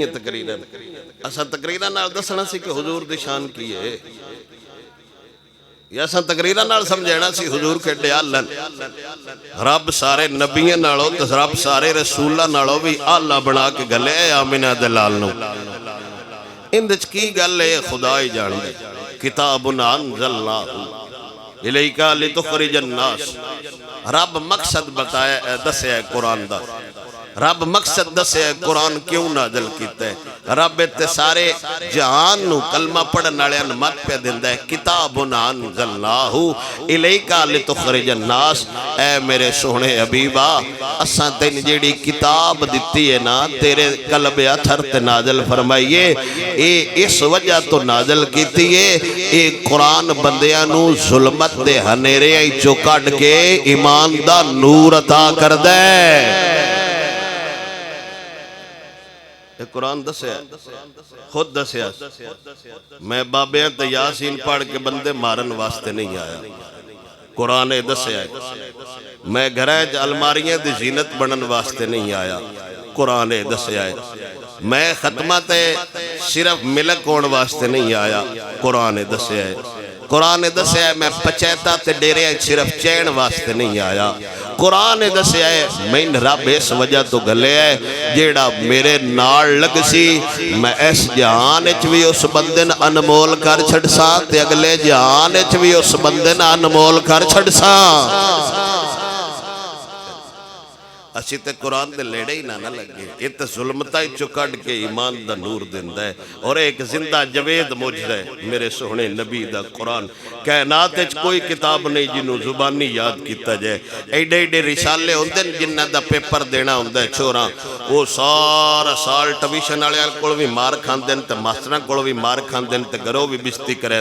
تقریرن اساں تقریرن نال دسنا سی کہ حضور دی شان کی ہے یا اساں تقریرن نال سمجھنا سی حضور کیڈے اعلی رب سارے نبیاں نالوں تے رب سارے رسولاں نالوں بھی اعلی بنا کے گلے اے آمنہ دے لال نو اندے وچ کی گل ہے خدا ہی جاندا کتاب انزلناہ الیک لتخرج الناس رب مقصد بتایا دسیا ہے قرآن دا رب مقصد دسیا ہے قرآن کیوں نازل کیتا ہے رب تے سارے جہان نو کلمہ پڑھن والےاں مت پہ دیندا ہے کتاب انزلناہ الیک لتخرج الناس اے میرے سونے حبیبا اساں تینوں جیڑی کتاب دتی ہے نا تیرے قلب اطہر تے نازل فرمائیے اے اس وجہ تو نازل کیتی ہے اے قرآن بندیاں نو ظلمت دے ہنیرے چوں کڈ کے ایمان دا نور عطا کردا ہے قرآن دسیا خود دسیا میں بابیاں تے یاسین پڑھ کے بندے مارن واسطے نہیں آیا قرآن دسیا میں گھرائے الماریاں دی زینت بنن واسطے نہیں آیا قرآن دسیا میں ختمہ تے صرف ملک ہون واسطے نہیں آیا قرآن دسیا قرآن دسیا میں پچیتا تے ڈیرے صرف چین واسطے نہیں آیا قرآن دسیا ہے میں رب اس وجہ تو گلے ہے جیڑا میرے نال لگ سی میں اس جہان اچ بھی اس بندن انمول کر چھڑ سا تے اگلے جہان اچ بھی اس بندن انمول کر چھڑ سا اسی تے قرآن دے لیڑے ہی نہ لگے یہ تے ظلمتہ ہی چکڑ کے ایمان دا نور دیندہ ہے اور ایک زندہ جوید موجود ہے میرے سوہنے نبی دا قرآن کائنات اچ کوئی کتاب نہیں جنہوں زبانی یاد کیتا جائے ایڈے ایڈے رسالے ہوندے جنہ دا پیپر دینا ہوندہ ہے چھوڑا وہ سارا سال ٹویشن آلے کول بھی مار کھاندن تے ماسٹران کول بھی مار کھاندن تے گھروں بھی بستی کریں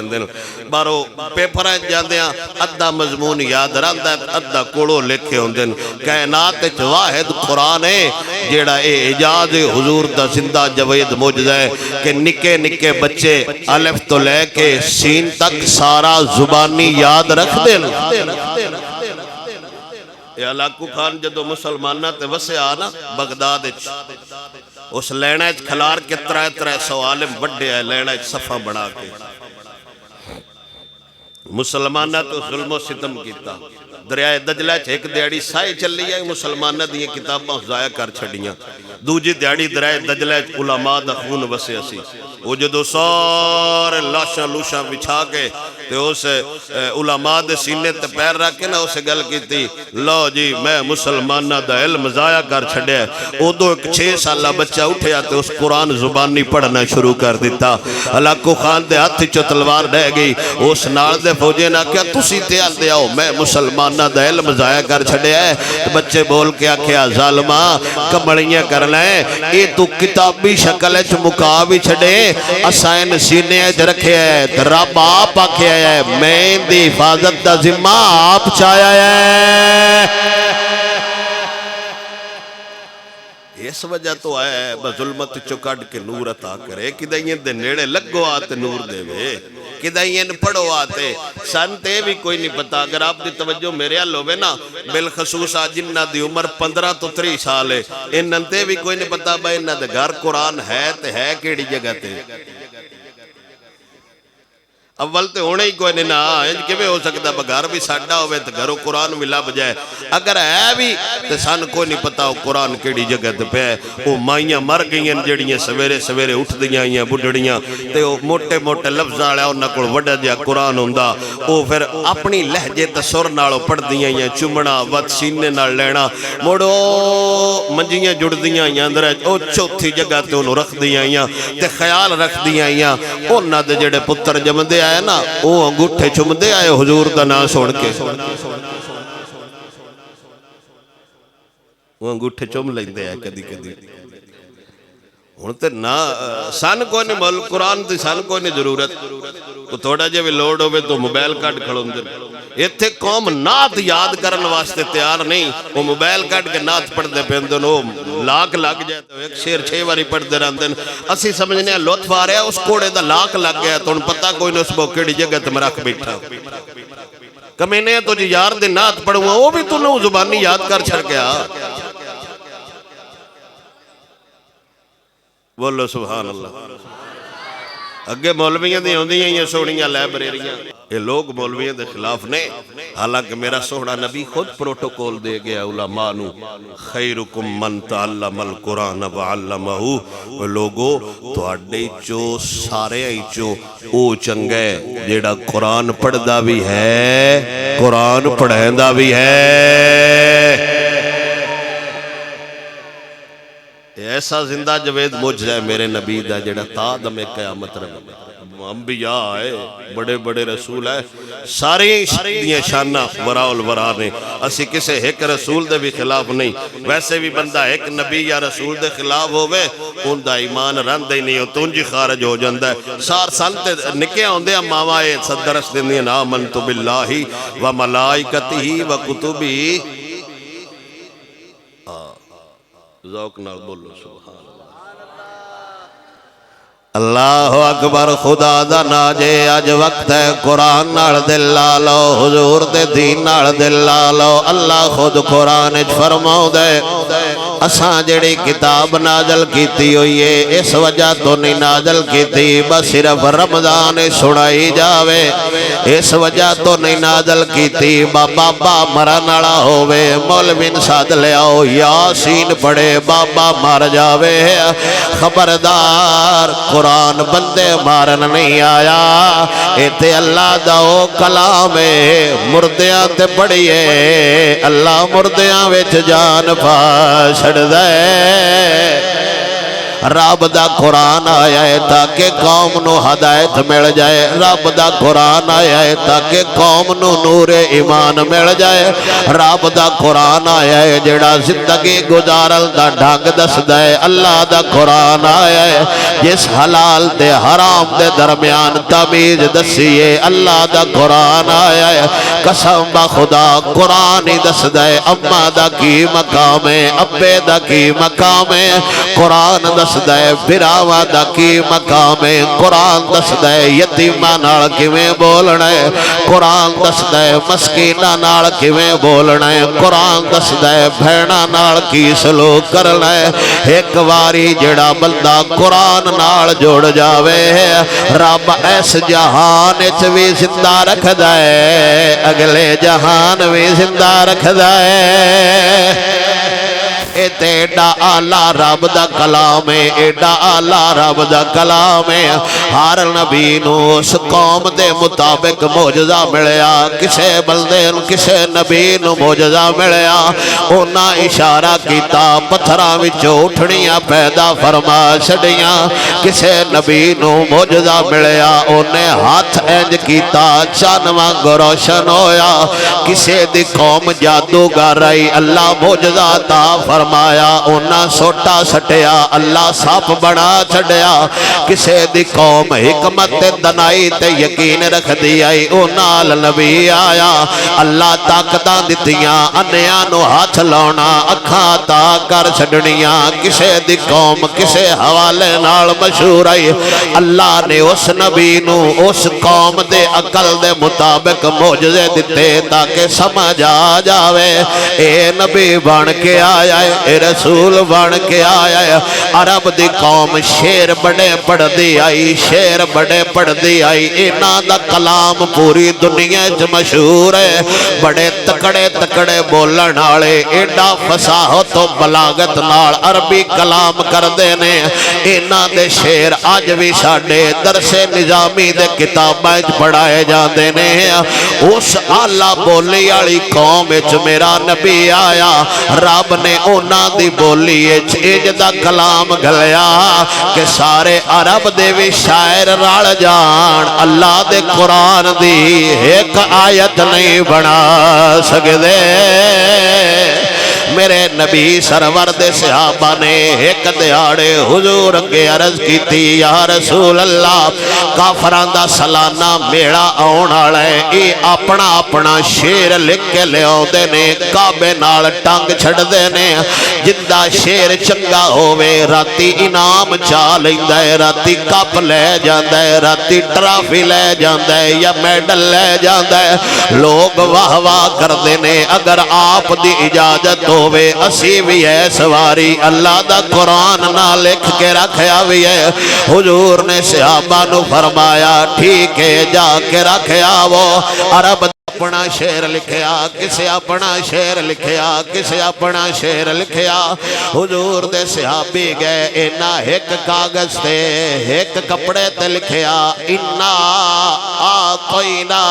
بارو پیپر جاندیاں ادھا مضمون یاد رہندا ہے ادھا کوڑو لکھے ہوندن کائنات اچ واحد قرآن ہے جیڑا اے اجاز حضور دا زندہ جوید موجود ہے کہ نکے نکے بچے الف تو لے کے سین تک سارا زبانی یاد رکھ دیں اے علاقو خان جدو مسلمانہ تے وسے آنا بغداد اس لینا اچ کھلار کے ترائے سوالم بڑھے آئے لینا اچ صفحہ بڑھا کے مسلمانہ تو ظلم و ستم کیتا دریائے دجلہ ایک دیاڑی سائے چل لی ہے مسلمانہ دیئے کتاباں ضائع کر چھڑیاں دوجی دیاڑی دریائے دجلہ علماء دا خون وسے اسی وہ جدو سارے لاشاں لوشاں بچھا کے تے اسے علماء دے سینے تے پیر رکھے نا اسے گل کی تھی لو جی میں مسلمانہ دا علم ضائع کر چھڑے او دو ایک 6 سالہ بچہ اٹھیا تے اس قرآن زبانی پڑھنا شروع کر دیتا علاقو خان دے ہاتھ چو تلوار رہ گئی اس نال دے فوجے نہ کیا تسی تیار دے آؤ میں مسلمانہ دا علم ضائع کر چھڑے ہے بچے بول کے آکھیا ظالمہ کمڑیاں کرنا ہے اے تو کتابی شکل اچ مقابی چھڑے اسائن سینے اچ رکھے ہے رب آپ آکھے ہے میں دی حفاظت دا ذمہ آپ چاہیا ہے اس وجہ تو آیا ہے بظلمت چکڑ کے نور عطا کرے کدائیں دے نیڑے لگو آتے نور دے وے کدائیں پڑھو آتے سانتے بھی کوئی نہیں پتا اگر آپ دی توجہ میرے حال ہوئے نا بالخصوص جنہ دی عمر 15 تو 30 سال ہے انہنتے بھی کوئی نہیں پتا بھائی انہ دے گھر قرآن ہے تے ہے کیڑی جگہ تے اول تے ہونے ہی کوئی نہیں نا کیویں ہو سکتا بغیر بھی ساڈا ہوئے تے گھروں قرآن بھی لب جائے اگر ہے بھی تے سان کوئی نہیں پتا قرآن کیڑی جگہ تے پہ وہ مائیاں مر گئیاں جڑیاں سویرے سویرے اٹھ دیاں آئیاں بڑھڑیاں تے وہ موٹے موٹے لفظ آڑیا انہاں کول وڈا جیا قرآن ہوندا وہ پھر اپنی لہجے تے سر نالوں پڑھ دیاں آئیاں چمڑا ود سینے نال لینا موڑو منجیاں جڑ دیاں آئیاں اندر او چوتھی جگہ تے انہوں رکھ دیاں آئیاں تے خیال رکھ دیاں آئیاں انہاں دے جڑے پتر جمدے آئے نا وہ انگوٹھے چمدے آئے حضور دا نام سوڑ کے وہ انگوٹھے چم لیندے آئے کدی کدی ہوتے نا سان کوئی نہیں مول قرآن دی سان کوئی نہیں ضرورت تو تھوڑا جے بھی لوڈ ہوئے تو موبائل کارڈ کھڑوں دے یہ تھے قوم نات یاد کرن واسطے تیار نہیں وہ موبائل کارڈ کے نات پڑھ دے پیندن وہ لاکھ لگ جائے تو ایک شیر 6 باری پڑھ دے رہندن اسی سمجھنے ہیں لطف آ رہا ہے اس کوڑے دا لاکھ لگ گیا تو ان پتہ کوئی نہیں اس موقع جگہ تے مرک بیٹھا کمینے تو جی یار دے نات پڑھوں وہ بھی تو نو زبانی یاد کر چھڑ گیا بولو سبحان اللہ۔ اگے مولویاں دی ہوندیاں ہی سونیاں لائبریریاں، یہ لوگ مولویاں دے خلاف نے، حالانکہ میرا سونا نبی خود پروٹوکول دے گیا علماء نو، خیرکم من تعلم القرآن وعلمہ، وہ لوگو تو اڈے چو سارے چو او چنگے جیڑا قرآن پڑھ دا بھی ہے، قرآن پڑھیں دا بھی ہے۔ ایسا زندہ جوید موجزہ ہے میرے نبی دا جڑا تا دم قیامت رہے، انبیاء آئے، بڑے بڑے رسول آئے، ساری دیاں شانہ وراء الورا نے، اسی کسے ایک رسول دے بھی خلاف نہیں، ویسے بھی بندہ ایک نبی یا رسول دے خلاف ہوئے ان دا ایمان رند ہی نہیں ہو، تونجی خارج ہو جاندہ ہے۔ سار سالتے نکے ہوندے ہیں ماوائے صدرس دیں آمنت باللہ و ملائکتہ و کتبی، ذوق نال بولو سبحان اللہ اکبر۔ خدا دا ناجے اج وقت ہے قرآن نال دل لا لو، حضور دے دین نال دل لا لو۔ اللہ خود قرآن اچ فرماؤ دے اساں جڑی کتاب نازل کیتی ہوئی ہے اس وجہ تو نہیں نازل کیتی بس صرف رمضان سنائی جاوے، اس وجہ تو نہیں نازل کیتی بابا مرن والا ہووے مولوی ساد لے آؤ یاسین پڑھے بابا مر جاوے۔ خبردار قرآن بندے مارن نہیں آیا، اے تے اللہ دا او کلام ہے، مردیاں تے پڑھیے اللہ مردیاں وچ جان پا چھڑ دے۔ رب دا قرآن آیا ہے تاکہ قوم نو ہدایت مل جائے، رب دا قرآن آیا ہے تاکہ قوم نو نور ایمان مل جائے، رب دا قرآن آیا ہے جڑا زندگی گزارل دا ڈھنگ دس دے، اللہ دا قرآن آیا ہے جس حلال تے حرام دے درمیان تمیز دسیے، اللہ دا قرآن آیا ہے قسم با خدا قرآن ہی دس دے اماں دا کی مقام ہے، ابے دا کی مقام ہے، قرآن دس دے براوا دا کی مقام ہے، قرآن دس دے یتیمہ نال کیویں بولنا ہے، قرآن دس دے مسکینہ نال کیویں بولنا ہے، قرآن دس دے بھیڑا نال کی سلوک کرنا ہے۔ ایک واری جڑا بندہ قرآن نال جوڑ جاوے رب ایس جہان اچ بھی زندہ رکھ دے، اگلے جہان بھی زندہ رکھ دے۔ ایتے ایڈا آلہ رب دا کلام ہے، ایڈا آلہ رب دا کلام ہے۔ ہر نبی نو اس قوم دے مطابق معجزہ ملیا، کسے بلدے کسے نبی نو معجزہ ملیا، اونا اشارہ کیتا پتھراں وچوں اٹھڑیاں پیدا فرما چھڑیاں، کسے نبی نو معجزہ ملیا اونے ہاتھ انج کیتا چن وانگ روشن ہویا، کسے دی قوم جادوگر آئی اللہ معجزہ عطا فرمایا، اونا سوٹا سٹیا اللہ ساپ بڑا چھڑیا، کسے دی قوم حکمت دنائی تے یقین رکھ دی آئی، اونا نبی آیا اللہ طاقتاں دتیاں انیاں نو ہاتھ لاؤنا اکھاں تا کر چھڑنیاں، کسے دی قوم کسے حوالے نال مشہور آئی، اللہ نے اس نبی نو اس قوم دے عقل دے مطابق معجزے دیتے تاکہ سمجھ آ جاوے اے نبی بن کے آیا ہے، اے رسول بن کے آیا ہے۔ عرب دی قوم شیر بڑے پڑھ دی آئی، شیر بڑے پڑھ دی آئی، اینا دا کلام پوری دنیا جو مشہور ہے، بڑے تکڑے تکڑے بولن آلے ایڈا فصاحت و بلاغت نال عربی کلام کر دینے، اینا دے شیر آج بھی ساڑے درس نظامی دے کتابیں پڑھائے جان دینے ہیں۔ اس آلہ بولی آلی قوم اچ میرا نبی آیا، رب نے اونا دی بولی اچ اجدہ کلام گھلیا کہ سارے عرب دے بھی شاعر راڑ جان، اللہ دے قرآن دی ایک آیت نہیں بنا سکدے۔ میرے نبی سرور دے صحابہ نے ایک دیاڑے حضور کے عرض کی تھی یا رسول اللہ کافران دا سالانہ میڑا آن آلے ای اپنا اپنا شیر لکھ کے لے آؤ دینے کعبے نال ٹانگ چھڑ دینے، جندہ شیر چنگا ہوئے راتی انعام چالیں دے، راتی کپ لے جان دے، راتی ٹرافی لے جان دے یا میڈل لے جان دے، لوگ واہ واہ کر دینے۔ اگر آپ دی اجازت ہووے اسی بھی ہے سواری اللہ دا قرآن نہ لکھ کے رکھیا بھی ہے حضور نے صحابہ نو فرمایا ٹھیک ہے جا کے رکھیا وہ عرب اپنا شعر لکھیا کسے اپنا شعر لکھیا کسے اپنا شعر لکھیا حضور دے صحابی گئے اینا ایک کاغذ تے ایک کپڑے تے لکھیا انا آقینا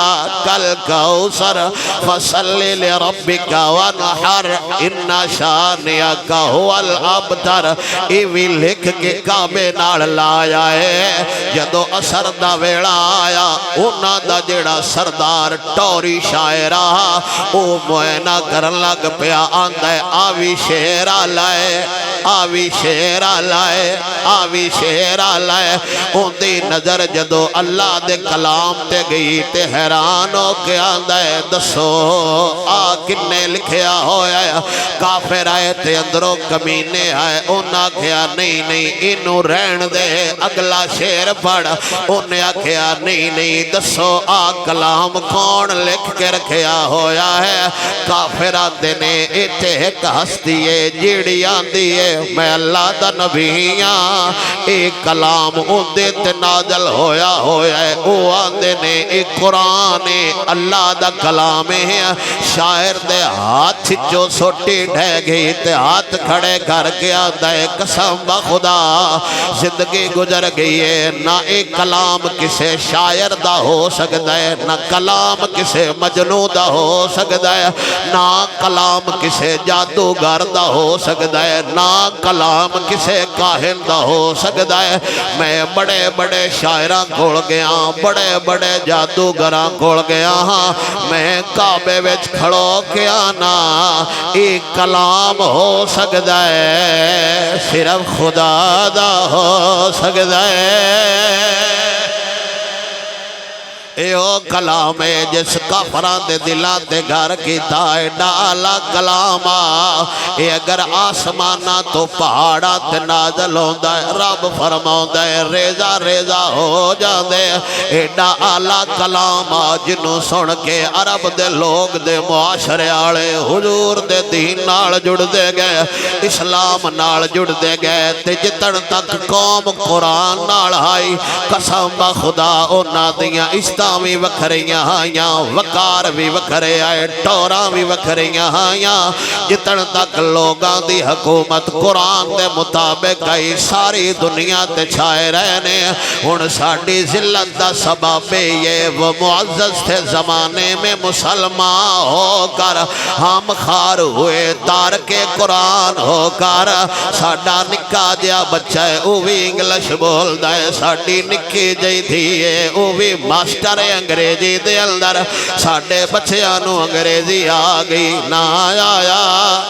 کل کوثر فصلی لربک ونحر انا شانئک هو الابتر ایوی لکھ کے کعبے نال لایا ہے جدو اثر دا ویڑا آیا انہاں دا جڑا سردار ٹوری شاعرہ او موئنہ کرن لگ پیا آندھے آوی شیرہ لائے آوی شیرہ لائے آوی شیرہ لائے اوندی نظر جدو اللہ دے کلام تے گئی تے حیران ہو کے آندھے دسو آ کنے لکھیا ہویا ہے کافر آئے تے اندروں کمینے آئے اونا کیا نہیں انہوں رہن دے اگلا شیر پڑھ انہیں کیا نہیں دسو آ کلام کون لکھ کے رکھیا ہویا ہے کافر آتے نے ایتے ایک ہستی ہے جیڑی آندی ہے میں اللہ دا نبی ہاں ایک کلام اندے تے نازل ہویا ہے او آندے نے ایک قرآن اللہ دا کلام ہے شاعر دے ہاتھ جو سوٹی ڈھے گئی تے ہاتھ کھڑے کر کے آندہ ہے قسم بخدا زندگی گزر گئی ہے نہ ایک کلام کسے شاعر دا ہو سکتا ہے نہ کلام کسے مجنون دا ہو سکتا ہے نہ کلام کسے جادوگر دا ہو سکتا ہے نہ کلام کسے کاہن دا ہو سکتا ہے میں بڑے بڑے شاعران کھول گیا بڑے بڑے جادوگران کھول گیا ہاں میں کعبے وچ کھڑو کے آنا ایک کلام ہو سکتا ہے صرف خدا دا ہو سکتا ہے ایو کلام ہے جس کافران دے دلان دے گھر کی تائے ڈالا کلام اے اگر آسمانہ تو پہاڑا تے نازل ہوندہ ہے رب فرماؤندہ ہے ریزہ ریزہ ہو جاندے اے ڈالا کلام جنوں سن کے عرب دے لوگ دے معاشرے آڑے حضور دے دین نال جڑ دے گئے اسلام نال جڑ دے گئے تے جتن تک قوم قرآن نال آئی قسم بخدا اونا دیاں بھی وکھریاں آیاں وقار بھی وکھرے آئے ٹوراں بھی وکھریاں آیاں جتن تک لوگاں دی حکومت قرآن دے مطابق آئی ساری دنیا تے چھائے رہنے ان ساڑی ذلت دا سبب یہ وہ معزز تھے زمانے میں مسلمان ہو کر ہم خار ہوئے تارک قرآن ہو کر ساڑا نکا دیا بچہ ہے او بھی انگلش بول دائے ساڑی نکی جائی تھی او بھی ماسٹر انگریزی دے اندر ساڑھے بچیانو انگریزی آگئی نہ آیا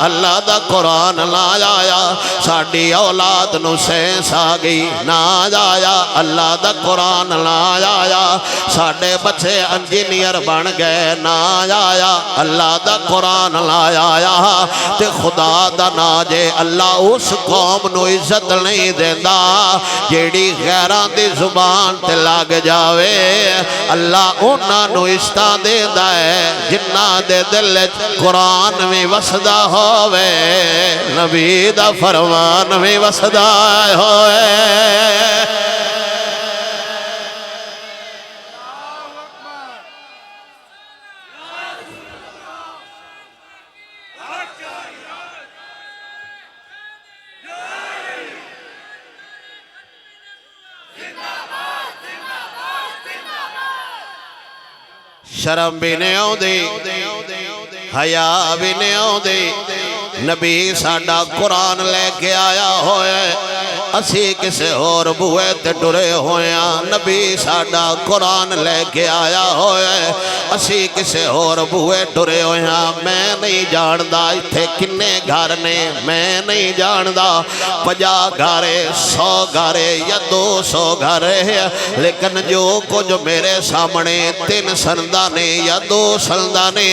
اللہ دا قرآن نہ آیا ساڑھی اولاد نو سینس آگئی نہ آیا اللہ دا قرآن نہ آیا ساڑھے بچے انجینئر بن گئے نہ آیا اللہ دا قرآن نہ آیا تے خدا دا ناجے اللہ اس قوم نو عزت نہیں دیندہ جیڑی غیران دی زبان تے لگ جاوے اللہ انہاں نو عزت دیندہ ہے جنہ دے دل قرآن میں وسدہ ہوئے نبی دا فرمان میں وسدہ ہوئے شرم بھی نہیں ہوندی حیا بھی نہیں ہوندی نبی ساڑا قرآن لے کے آیا ہوئے اسی کسے اور بوئے تے ڈرے ہویاں نبی ساڑا قرآن لے کے آیا ہوئے اسی کسے اور بوئے ڈرے ہویاں میں نہیں جاندہ تھے کنے گھر نے میں نہیں جاندہ 50 گھرے 100 گھرے یا 200 گھرے لیکن جو کچھ میرے سامنے 3 سندانے یا 2 سندانے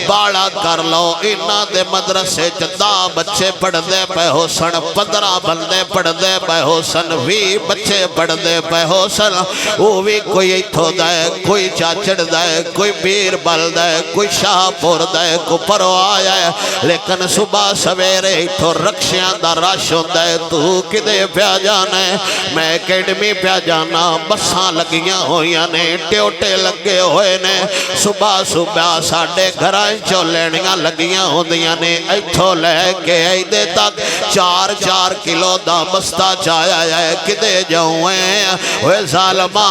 باڑا کر لو انہاں دے مدرسے چدا بچے پڑھ دے پہ ہو سن 15 بندے پڑھ دے پے ہو سن بھی بچے پڑھتے پے ہو سن وہ بھی کوئی ایتھو دے کوئی چاچڑ دے کوئی بیر بل دے کوئی شاہ پور دے کوئی پرو آیا ہے لیکن صبح سویرے ایتھو رکشیاں دا رش ہوندا ہے تو کدے پیا جانا ہے میں اکیڈمی پیا جانا بساں لگیاں ہویاں نے ٹیوٹے لگے ہوئے نے صبح صبح ساڈے گھراں چوں لینیاں لگیاں ہوندیاں نے ایتھو لے کے ایدے تک 4 کلو دا بستہ چایا ہے کدے جاؤں ہوئے ظالمہ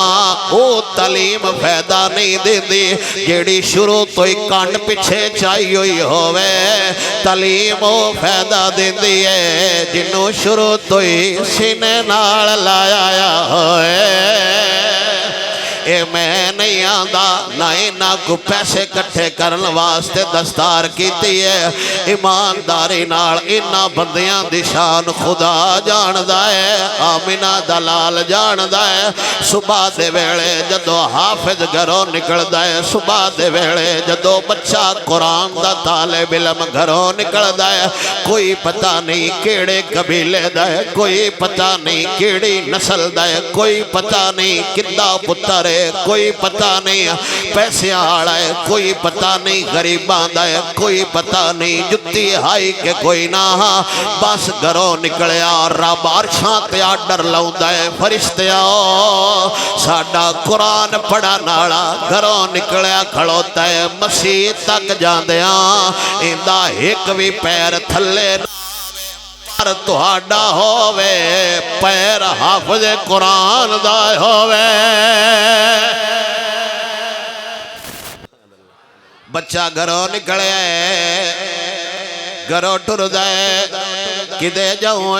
او تعلیم فائدہ نہیں دیندی جیڑی شروع تو ہی کانڈ پیچھے چاہی ہوئی ہوئے تعلیم او فائدہ دیندی ہے جنوں شروع تو ہی سینے نال لایا ہوئے اے میں نہیں آندہ نہ اینا کو پیسے کٹھے کرن واسطے دستار کیتی ہے ایمانداری نال اینا بندیاں دی شان خدا جاندہ ہے آمینہ دلال جاندہ ہے صبح دے ویلے جدو حافظ گھروں نکلدا ہے صبح دے ویلے جدو بچہ قرآن دا طالب علم گھروں نکلدا ہے کوئی پتہ نہیں کیڑے قبیلے دا ہے کوئی پتہ نہیں کیڑی نسل دا ہے کوئی پتہ نہیں کدہ پتر ہے کوئی پتہ نہیں پیسے آڑا ہے کوئی پتہ نہیں غریبان دا ہے کوئی پتہ نہیں جتی ہائی کے کوئی نہ بس گھروں نکلیا رب عرشاں تے آڈر لاؤندا ہے فرشتیاں ساڈا قرآن پڑھا نالا گھروں نکلیا کھڑوتا ہے مسیح تک جاندیاں اندہ ایک بھی پیر تھلے پر تہاڈا ہووے پیر حافظ قرآن دا ہووے بچہ گھروں نکلے گھروں ٹر دے کدے جاؤں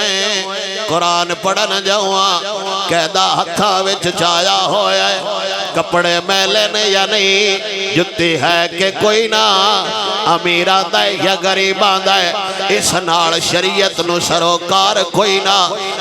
قرآن پڑھن جاؤں کہدا ہتھاں وچ چایا ہویا ہے کپڑے میلے نے یا نہیں جتی ہے کہ کوئی نہ امیران دا ہے یا غریبان دا ہے اس نال شریعت نو سروکار کوئی نہ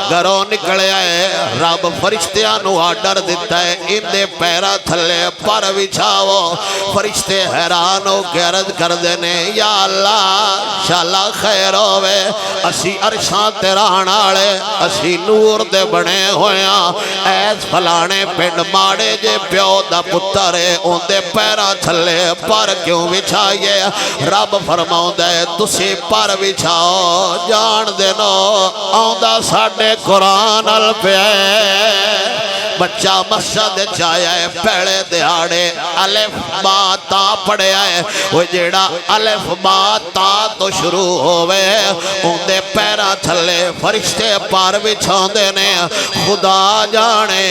گھروں نکلے آئے رب فرشتیاں نو آڈر دیتا ہے ان دے پیرا تھلے پر بچھاؤ فرشتے حیران ہو کے عرض کر دینے یا اللہ شاءاللہ خیر ہوئے اسی عرشاں تیران آڑے اسی نور دے بنے ہویاں ایس فلانے پنڈ ماڑے جے پیو دا پترے ان دے پیرا تھلے پر کیوں بچھائیے رب فرماؤں دے تسی پر بچھاؤ جان دینو آؤں ساڑھے قرآن الپے بچہ مسجد چایا ہے پہلے دیاڑے الف با تا پڑھے آئے وہ جیڑا الف با تا تو شروع ہوئے ان دے پیرا تھلے فرشتے پار بچھان دینے خدا جانے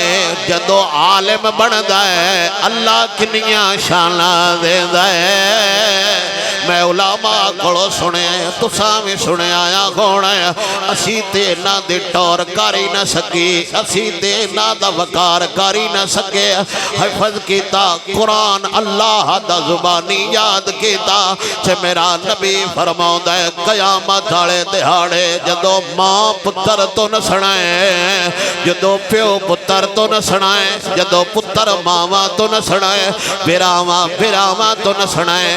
جدو عالم بن دائے اللہ کنیاں شانہ دے دائے میں علماء کڑو سنے تو سامی سنے آیا گھوڑا ہے اسی تے نہ دے ٹور کاری نہ سکی اسی تے نہ دا وقار کاری نہ سکے حفظ کیتا قرآن اللہ دا زبانی یاد کیتا چھے میرا نبی فرماؤں دے قیامت آڑے دہاڑے جدو ماں پتر تو نہ سنائے جدو پیو پتر تو نہ سنائے جدو پتر ماما تو نہ سنائے بیراما تو نہ سنائے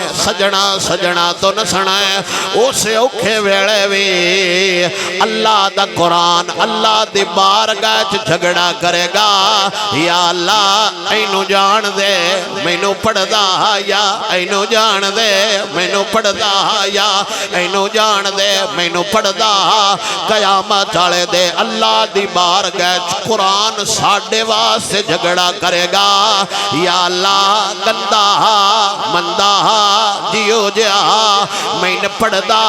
سجنا تو نہ سنائے اسے اوکھے ویڑے بھی اللہ دا قرآن اللہ دی بارگاہ جھگڑا کرے گا یا اللہ اینو جان دے مینو پڑھ دا یا اینو جان دے مینو پڑھ دا یا اینو جان دے مینو پڑھ دا قیامت آلے دے اللہ دی بارگاہ قرآن ساڑھے واسے جھگڑا کرے گا یا اللہ گندہ مندہ جیو جیا میں نے پڑھ دا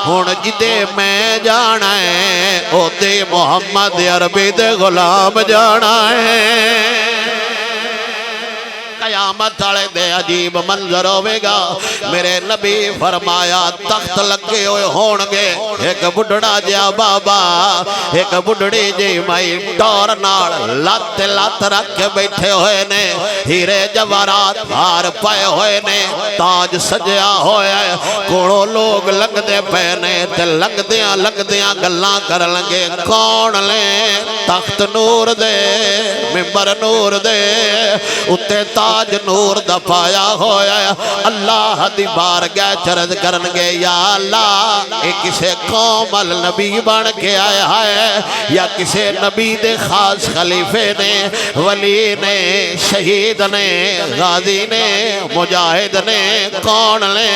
ہون جدے میں جانا ہے او دے محمد عربی دے غلام جانا ہے قیامت آلے دے عجیب منظر ہوئے گا میرے نبی فرمایا تخت لگے ہوئے ہونگے ایک بڑھڑا جیا بابا ایک بڑھڑی جی مائی ڈور نار لات رکھ کے بیٹھے ہوئے نے ہیرے جوارات بھار پائے ہوئے نے تاج سجیا ہوئے کوڑو لوگ لگ دے پہنے تے لگ دیاں گلاں کر لگے کون لے تخت نور دے ممبر نور دے اتے تاج تاج نور دا پایا ہویا ہے اللہ دی بارگاہ چرد کرنگے یا اللہ اے کسے قوم النبی بن کے آیا ہے یا کسے نبی دے خاص خلیفے نے ولی نے شہید نے غازی نے مجاہد نے کون نے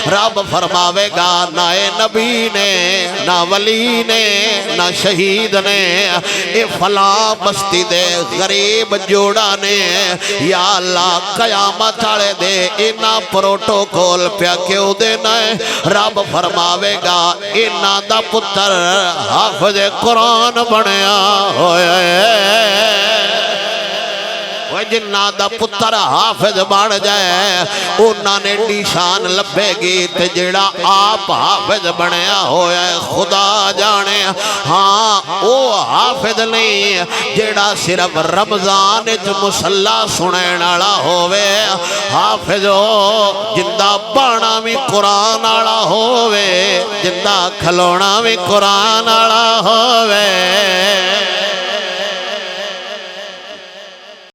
رب فرماوے گا نہ اے نبی نے نہ ولی نے نہ شہید نے اے فلاں بستی دے غریب جوڑا نے یا اللہ قیامت آلے دے اینا پروٹوکول پیا کیوں دینا ہے رب فرماوے گا اینا دا پتر حافظ قرآن بنیا ہویا ہے جنہ دا پتر حافظ بن جائے انہاں نے نشان لبے گی تے جڑا آپ حافظ بنیا ہویا ہے خدا جانے ہاں او حافظ نہیں جڑا صرف رمضان وچ مصلا سنن والا ہووے حافظ جندا بانا بھی قرآن والا ہووے جندا کھلونا بھی قرآن والا ہووے